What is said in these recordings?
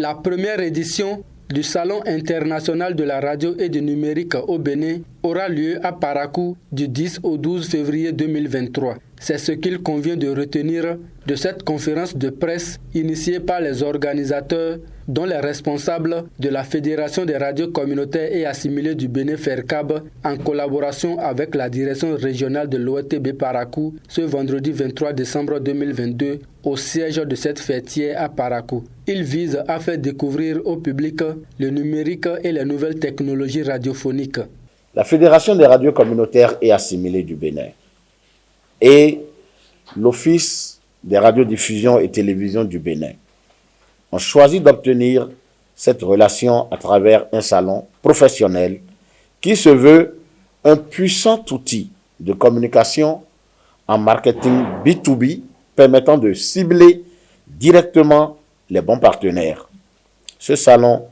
La première édition du Salon international de la radio et du numérique au Bénin aura lieu à Parakou du 10 au 12 février 2023. C'est ce qu'il convient de retenir de cette conférence de presse initiée par les organisateurs, dont les responsables de la Fédération des radios communautaires et assimilées du Bénin FERCAB, en collaboration avec la direction régionale de l'OETB Parakou, ce vendredi 23 décembre 2022, au siège de cette fêtière à Parakou. Il vise à faire découvrir au public le numérique et les nouvelles technologies radiophoniques. La Fédération des radios communautaires et assimilées du Bénin et l'Office des radiodiffusions et télévisions du Bénin ont choisi d'obtenir cette relation à travers un salon professionnel qui se veut un puissant outil de communication en marketing B2B permettant de cibler directement les bons partenaires. Ce salon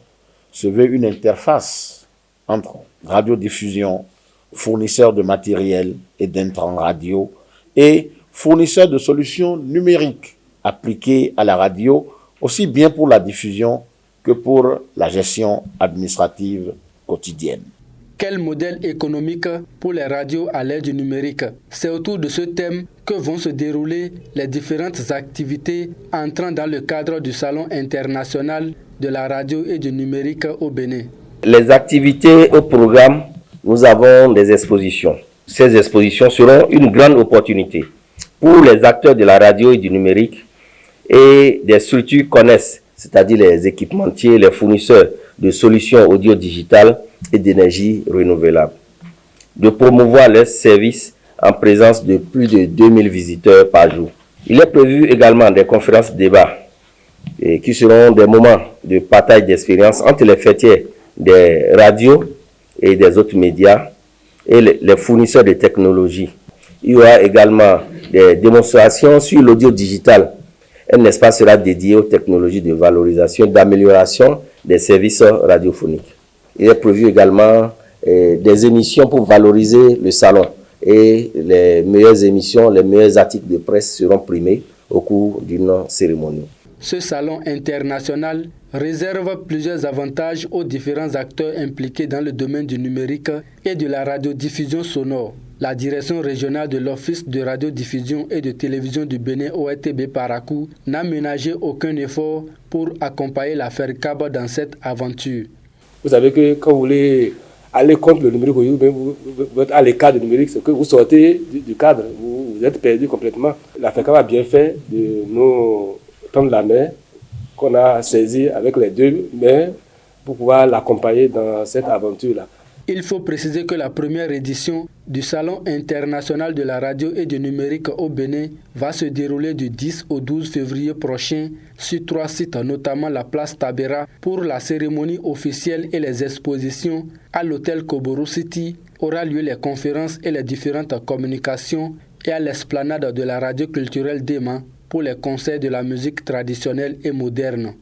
se veut une interface entre radiodiffusion, fournisseurs de matériel et d'intrants radio et fournisseurs de solutions numériques appliquées à la radio, aussi bien pour la diffusion que pour la gestion administrative quotidienne. Quel modèle économique pour les radios à l'ère du numérique? C'est autour de ce thème que vont se dérouler les différentes activités entrant dans le cadre du Salon international de la radio et du numérique au Bénin. Les activités au programme, nous avons des expositions. Ces expositions seront une grande opportunité pour les acteurs de la radio et du numérique et des structures connexes, c'est-à-dire les équipementiers, les fournisseurs de solutions audio-digitales et d'énergie renouvelable, de promouvoir leurs services en présence de plus de 2000 visiteurs par jour. Il est prévu également des conférences débats qui seront des moments de partage d'expérience entre les fêtiers des radios et des autres médias et les fournisseurs de technologies. Il y aura également des démonstrations sur l'audio digital. Un espace sera dédié aux technologies de valorisation et d'amélioration des services radiophoniques. Il est prévu également des émissions pour valoriser le salon. Et les meilleures émissions, les meilleurs articles de presse seront primés au cours d'une cérémonie. Ce salon international réserve plusieurs avantages aux différents acteurs impliqués dans le domaine du numérique et de la radiodiffusion sonore. La direction régionale de l'Office de radiodiffusion et de télévision du Bénin OETB Parakou n'a ménagé aucun effort pour accompagner la FERCAB dans cette aventure. Vous savez que quand vous voulez aller contre le numérique, vous êtes à l'écart du numérique, c'est que vous sortez du cadre, vous êtes perdu complètement. La FERCAB a bien fait de nous tendre la main, qu'on a saisi avec les deux mains pour pouvoir l'accompagner dans cette aventure-là. Il faut préciser que la première édition du Salon international de la radio et du numérique au Bénin va se dérouler du 10 au 12 février prochain sur 3 sites, notamment la place Tabera pour la cérémonie officielle et les expositions. À l'hôtel Koboro City aura lieu les conférences et les différentes communications et à l'esplanade de la radio culturelle d'Ema pour les concerts de la musique traditionnelle et moderne.